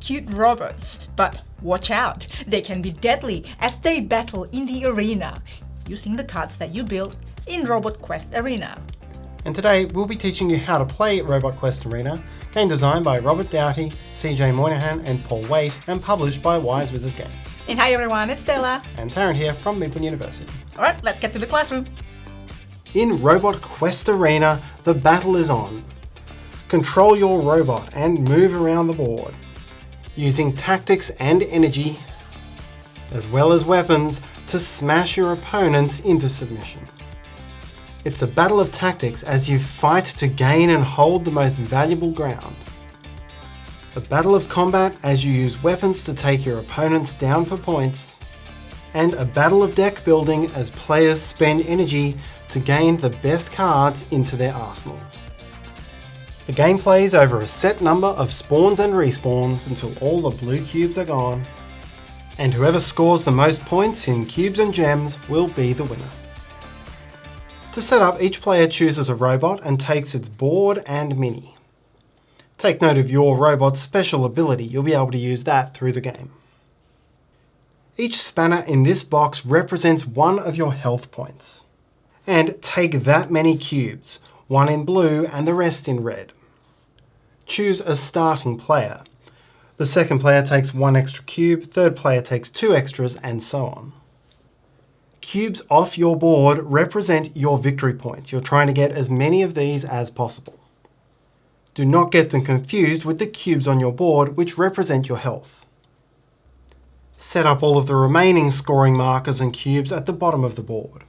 cute robots, but watch out, they can be deadly as they battle in the arena, using the cards that you build in Robot Quest Arena. And today we'll be teaching you how to play Robot Quest Arena, game designed by Robert Doughty, CJ Moynihan and Paul Waite, and published by Wise Wizard Games. And hi everyone, it's Stella. And Taryn here from Meeple University. Alright, let's get to the classroom. In Robot Quest Arena, the battle is on. Control your robot and move around the board, using tactics and energy, as well as weapons, to smash your opponents into submission. It's a battle of tactics as you fight to gain and hold the most valuable ground. A battle of combat as you use weapons to take your opponents down for points. And a battle of deck building as players spend energy to gain the best cards into their arsenals. The game plays over a set number of spawns and respawns until all the blue cubes are gone, and whoever scores the most points in cubes and gems will be the winner. To set up, each player chooses a robot and takes its board and mini. Take note of your robot's special ability, you'll be able to use that through the game. Each spanner in this box represents one of your health points. And take that many cubes, one in blue and the rest in red. Choose a starting player. The second player takes one extra cube, third player takes two extras, and so on. Cubes off your board represent your victory points. You're trying to get as many of these as possible. Do not get them confused with the cubes on your board, which represent your health. Set up all of the remaining scoring markers and cubes at the bottom of the board.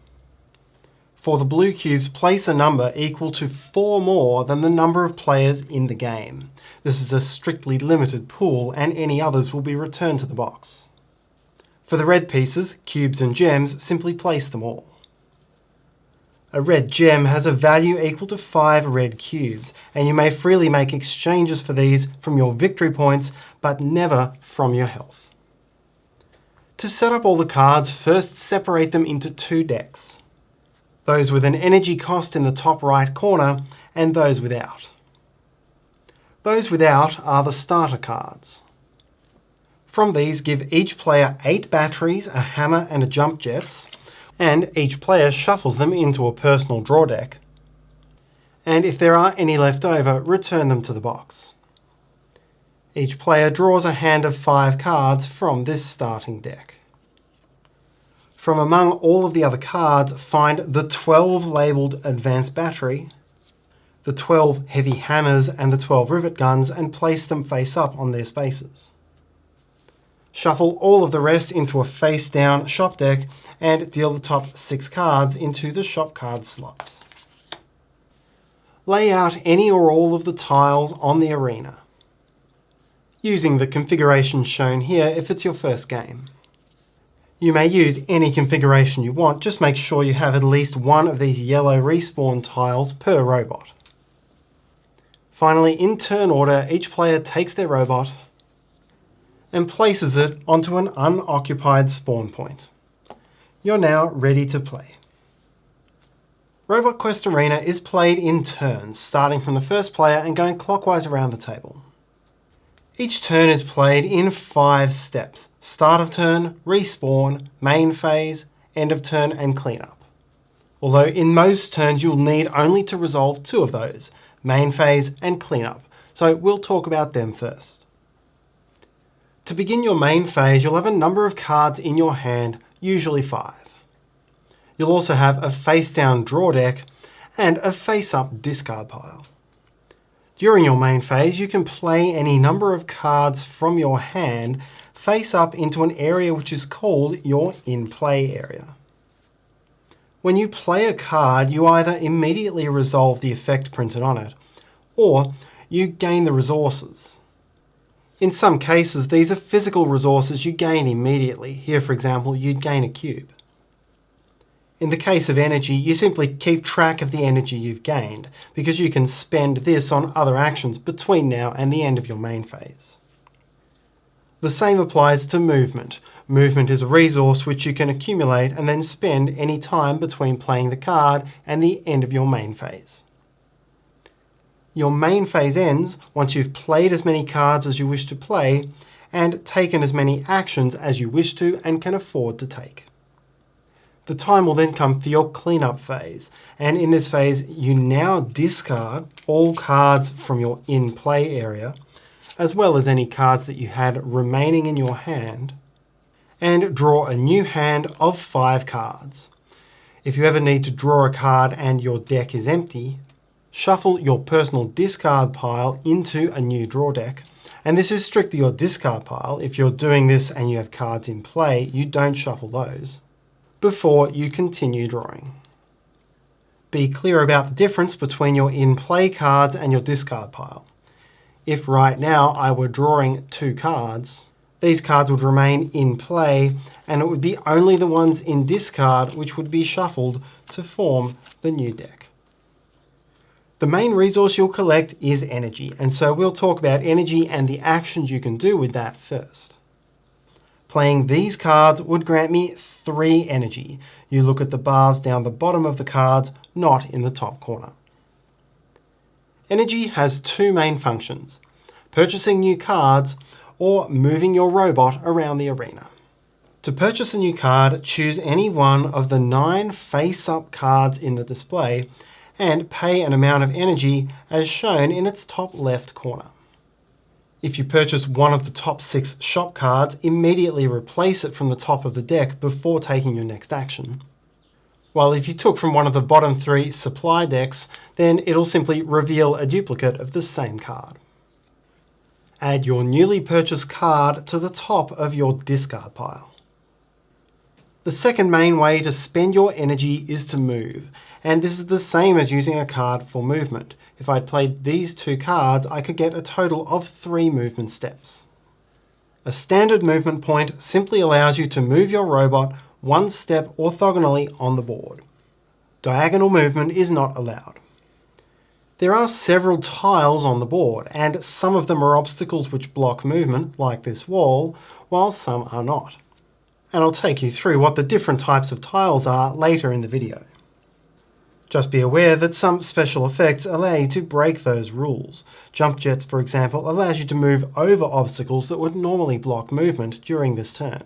For the blue cubes, place a number equal to 4 more than the number of players in the game. This is a strictly limited pool, and any others will be returned to the box. For the red pieces, cubes and gems, simply place them all. A red gem has a value equal to 5 red cubes, and you may freely make exchanges for these from your victory points, but never from your health. To set up all the cards, first separate them into 2 decks. Those with an energy cost in the top right corner, and those without. Those without are the starter cards. From these, give each player 8 batteries, a hammer and a jump jets, and each player shuffles them into a personal draw deck. And if there are any left over, return them to the box. Each player draws a hand of 5 cards from this starting deck. From among all of the other cards, find the 12 labelled Advanced Battery, the 12 Heavy Hammers and the 12 Rivet Guns, and place them face up on their spaces. Shuffle all of the rest into a face down shop deck and deal the top 6 cards into the shop card slots. Lay out any or all of the tiles on the arena, using the configuration shown here if it's your first game. You may use any configuration you want, just make sure you have at least one of these yellow respawn tiles per robot. Finally, in turn order, each player takes their robot and places it onto an unoccupied spawn point. You're now ready to play. Robot Quest Arena is played in turns, starting from the first player and going clockwise around the table. Each turn is played in 5 steps: start of turn, respawn, main phase, end of turn, and cleanup. Although in most turns you'll need only to resolve 2 of those, main phase and cleanup, so we'll talk about them first. To begin your main phase, you'll have a number of cards in your hand, usually 5. You'll also have a face-down draw deck and a face-up discard pile. During your main phase, you can play any number of cards from your hand face up into an area which is called your in-play area. When you play a card, you either immediately resolve the effect printed on it, or you gain the resources. In some cases, these are physical resources you gain immediately. Here, for example, you'd gain a cube. In the case of energy, you simply keep track of the energy you've gained, because you can spend this on other actions between now and the end of your main phase. The same applies to movement. Movement is a resource which you can accumulate and then spend any time between playing the card and the end of your main phase. Your main phase ends once you've played as many cards as you wish to play and taken as many actions as you wish to and can afford to take. The time will then come for your cleanup phase, and in this phase you now discard all cards from your in-play area, as well as any cards that you had remaining in your hand, and draw a new hand of 5 cards. If you ever need to draw a card and your deck is empty, shuffle your personal discard pile into a new draw deck, and this is strictly your discard pile. If you're doing this and you have cards in play, you don't shuffle those before you continue drawing. Be clear about the difference between your in-play cards and your discard pile. If right now I were drawing 2 cards, these cards would remain in play and it would be only the ones in discard which would be shuffled to form the new deck. The main resource you'll collect is energy, and so we'll talk about energy and the actions you can do with that first. Playing these cards would grant me 3 energy. You look at the bars down the bottom of the cards, not in the top corner. Energy has 2 main functions: purchasing new cards or moving your robot around the arena. To purchase a new card, choose any one of the 9 face-up cards in the display and pay an amount of energy as shown in its top left corner. If you purchase one of the top 6 shop cards, immediately replace it from the top of the deck before taking your next action. While if you took from one of the bottom 3 supply decks, then it'll simply reveal a duplicate of the same card. Add your newly purchased card to the top of your discard pile. The second main way to spend your energy is to move, and this is the same as using a card for movement. If I'd played these 2 cards, I could get a total of 3 movement steps. A standard movement point simply allows you to move your robot 1 step orthogonally on the board. Diagonal movement is not allowed. There are several tiles on the board, and some of them are obstacles which block movement, like this wall, while some are not. And I'll take you through what the different types of tiles are later in the video. Just be aware that some special effects allow you to break those rules. Jump jets, for example, allows you to move over obstacles that would normally block movement during this turn.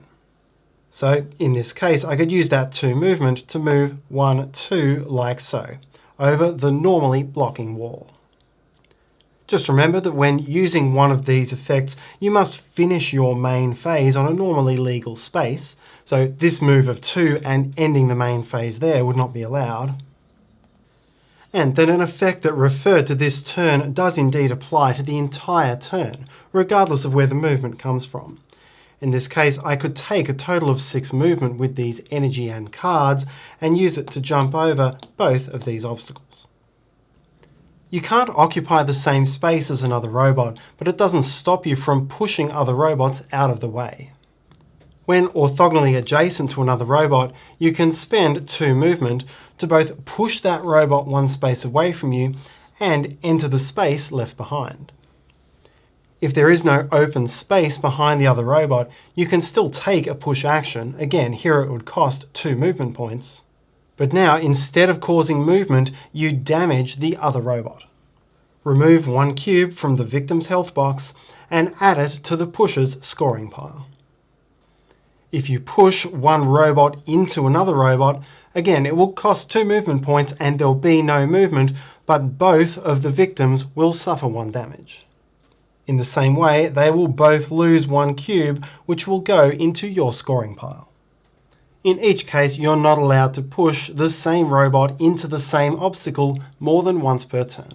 So, in this case, I could use that 2 movement to move 1, 2, like so, over the normally blocking wall. Just remember that when using one of these effects, you must finish your main phase on a normally legal space, so this move of 2 and ending the main phase there would not be allowed. And that an effect that referred to this turn does indeed apply to the entire turn, regardless of where the movement comes from. In this case, I could take a total of 6 movement with these energy and cards and use it to jump over both of these obstacles. You can't occupy the same space as another robot, but it doesn't stop you from pushing other robots out of the way. When orthogonally adjacent to another robot, you can spend 2 movement to both push that robot 1 space away from you and enter the space left behind. If there is no open space behind the other robot, you can still take a push action. Again, here it would cost 2 movement points. But now, instead of causing movement, you damage the other robot. Remove 1 cube from the victim's health box and add it to the pusher's scoring pile. If you push one robot into another robot, again, it will cost 2 movement points and there'll be no movement, but both of the victims will suffer 1 damage. In the same way, they will both lose 1 cube, which will go into your scoring pile. In each case, you're not allowed to push the same robot into the same obstacle more than once per turn.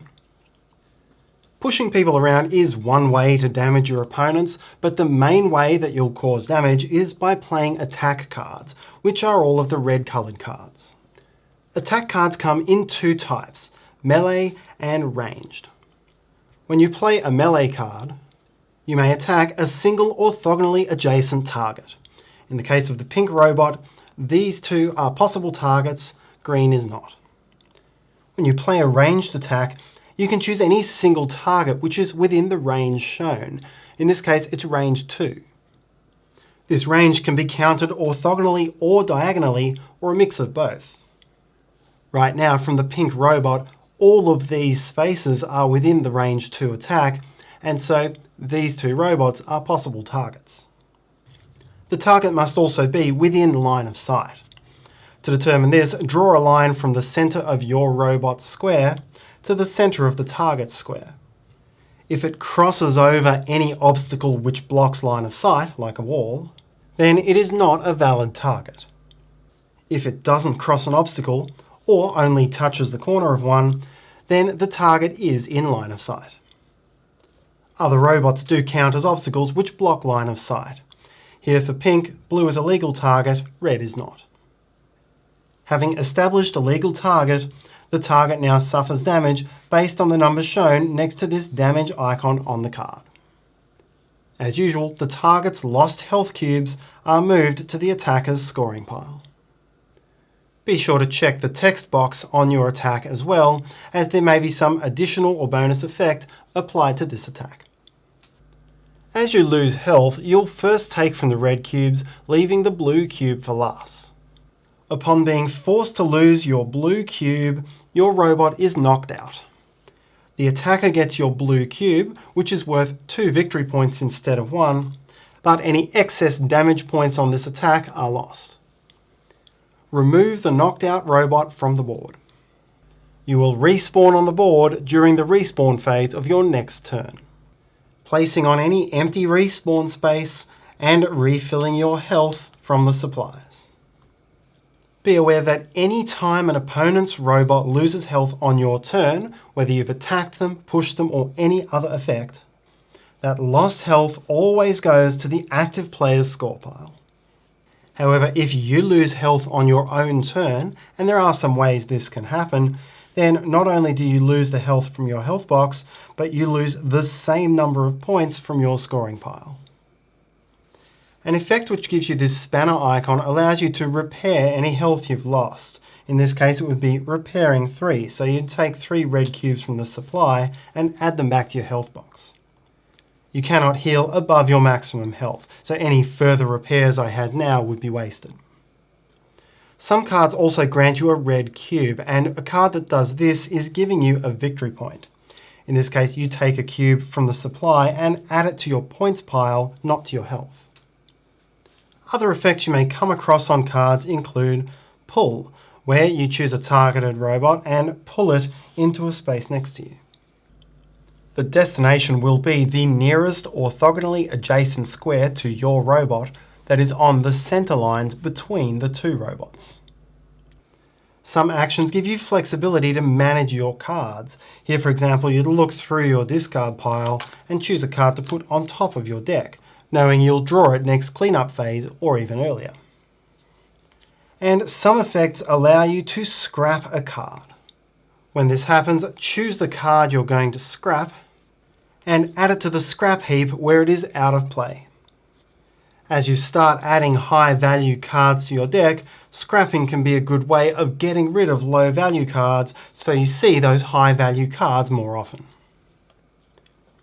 Pushing people around is one way to damage your opponents, but the main way that you'll cause damage is by playing attack cards, which are all of the red coloured cards. Attack cards come in 2 types, melee and ranged. When you play a melee card, you may attack a single orthogonally adjacent target. In the case of the pink robot, these 2 are possible targets, green is not. When you play a ranged attack, you can choose any single target which is within the range shown. In this case, it's range 2. This range can be counted orthogonally or diagonally, or a mix of both. Right now, from the pink robot, all of these spaces are within the range to attack, and so these two robots are possible targets. The target must also be within line of sight. To determine this, draw a line from the center of your robot's square to the center of the target's square. If it crosses over any obstacle which blocks line of sight, like a wall, then it is not a valid target. If it doesn't cross an obstacle, or only touches the corner of one, then the target is in line of sight. Other robots do count as obstacles which block line of sight. Here for pink, blue is a legal target, red is not. Having established a legal target, the target now suffers damage based on the numbers shown next to this damage icon on the card. As usual, the target's lost health cubes are moved to the attacker's scoring pile. Be sure to check the text box on your attack as well, as there may be some additional or bonus effect applied to this attack. As you lose health, you'll first take from the red cubes, leaving the blue cube for last. Upon being forced to lose your blue cube, your robot is knocked out. The attacker gets your blue cube, which is worth 2 victory points instead of 1, but any excess damage points on this attack are lost. Remove the knocked out robot from the board. You will respawn on the board during the respawn phase of your next turn, placing on any empty respawn space and refilling your health from the supplies. Be aware that any time an opponent's robot loses health on your turn, whether you've attacked them, pushed them, or any other effect, that lost health always goes to the active player's score pile. However, if you lose health on your own turn, and there are some ways this can happen, then not only do you lose the health from your health box, but you lose the same number of points from your scoring pile. An effect which gives you this spanner icon allows you to repair any health you've lost. In this case, it would be repairing 3, so you'd take 3 red cubes from the supply and add them back to your health box. You cannot heal above your maximum health, so any further repairs I had now would be wasted. Some cards also grant you a red cube, and a card that does this is giving you a victory point. In this case, you take a cube from the supply and add it to your points pile, not to your health. Other effects you may come across on cards include pull, where you choose a targeted robot and pull it into a space next to you. The destination will be the nearest orthogonally adjacent square to your robot that is on the center lines between the two robots. Some actions give you flexibility to manage your cards. Here, for example, you'd look through your discard pile and choose a card to put on top of your deck, knowing you'll draw it next cleanup phase or even earlier. And some effects allow you to scrap a card. When this happens, choose the card you're going to scrap and add it to the scrap heap where it is out of play. As you start adding high value cards to your deck, scrapping can be a good way of getting rid of low value cards so you see those high value cards more often.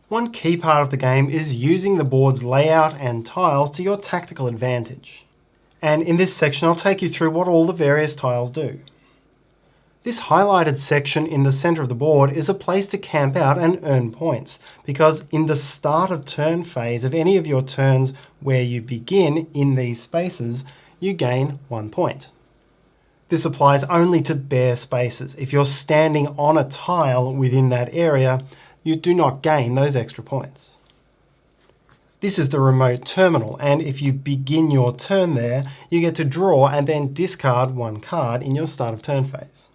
One key part of the game is using the board's layout and tiles to your tactical advantage. And in this section I'll take you through what all the various tiles do. This highlighted section in the center of the board is a place to camp out and earn points, because in the start of turn phase of any of your turns where you begin in these spaces, you gain 1 point. This applies only to bare spaces. If you're standing on a tile within that area, you do not gain those extra points. This is the remote terminal, and if you begin your turn there, you get to draw and then discard 1 card in your start of turn phase.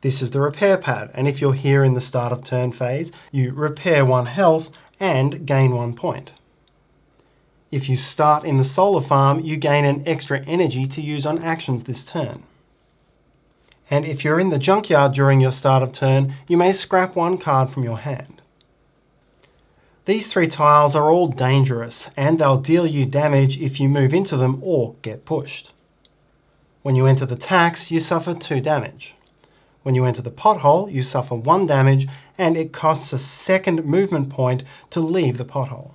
This is the repair pad, and if you're here in the start of turn phase, you repair 1 health and gain 1 point. If you start in the solar farm, you gain an extra energy to use on actions this turn. And if you're in the junkyard during your start of turn, you may scrap 1 card from your hand. These 3 tiles are all dangerous, and they'll deal you damage if you move into them or get pushed. When you enter the tax, you suffer 2 damage. When you enter the pothole, you suffer 1 damage, and it costs a second movement point to leave the pothole.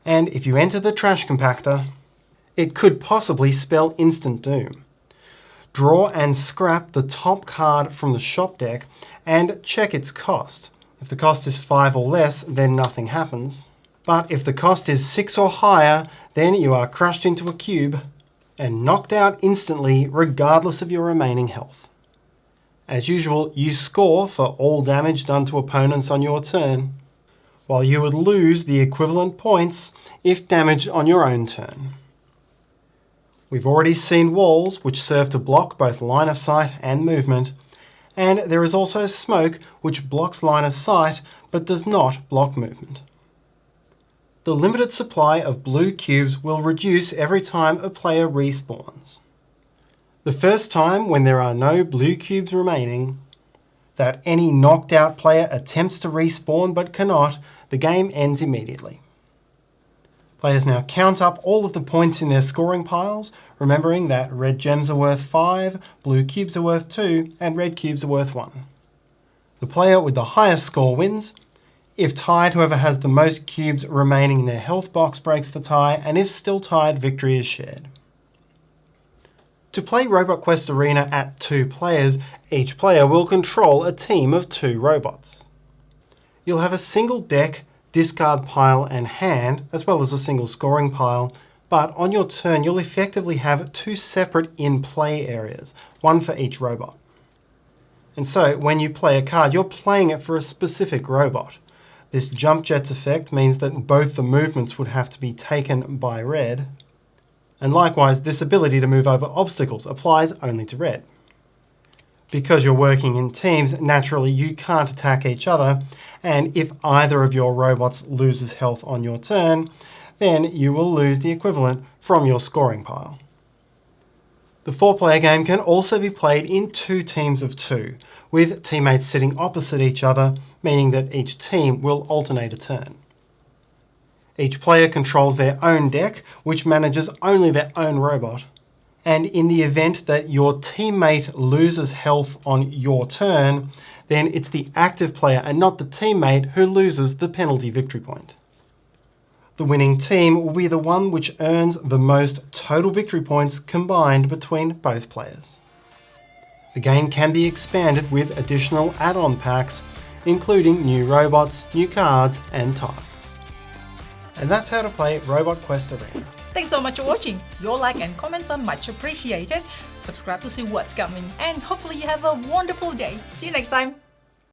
And if you enter the trash compactor, it could possibly spell instant doom. draw and scrap the top card from the shop deck and check its cost. If the cost is 5 or less, then nothing happens. But if the cost is 6 or higher, then you are crushed into a cube and knocked out instantly regardless of your remaining health. As usual, you score for all damage done to opponents on your turn, while you would lose the equivalent points if damaged on your own turn. We've already seen walls, which serve to block both line of sight and movement, and there is also smoke, which blocks line of sight but does not block movement. The limited supply of blue cubes will reduce every time a player respawns. The first time, when there are no blue cubes remaining, that any knocked out player attempts to respawn but cannot, the game ends immediately. Players now count up all of the points in their scoring piles, remembering that red gems are worth 5, blue cubes are worth 2, and red cubes are worth 1. The player with the highest score wins. If tied, whoever has the most cubes remaining in their health box breaks the tie, and if still tied, victory is shared. To play Robot Quest Arena at 2 players, each player will control a team of 2 robots. You'll have a single deck, discard pile and hand, as well as a single scoring pile, but on your turn you'll effectively have 2 separate in-play areas, one for each robot. And so when you play a card, you're playing it for a specific robot. This jump jets effect means that both the movements would have to be taken by red, and likewise this ability to move over obstacles applies only to red. Because you're working in teams, naturally you can't attack each other, and if either of your robots loses health on your turn, then you will lose the equivalent from your scoring pile. The 4-player game can also be played in 2 teams of 2, with teammates sitting opposite each other, meaning that each team will alternate a turn. Each player controls their own deck, which manages only their own robot, and in the event that your teammate loses health on your turn, then it's the active player and not the teammate who loses the penalty victory point. The winning team will be the one which earns the most total victory points combined between both players. The game can be expanded with additional add-on packs, including new robots, new cards, and tiles. And that's how to play Robot Quest Arena. Thanks so much for watching. Your like and comments are much appreciated. Subscribe to see what's coming, and hopefully you have a wonderful day. See you next time.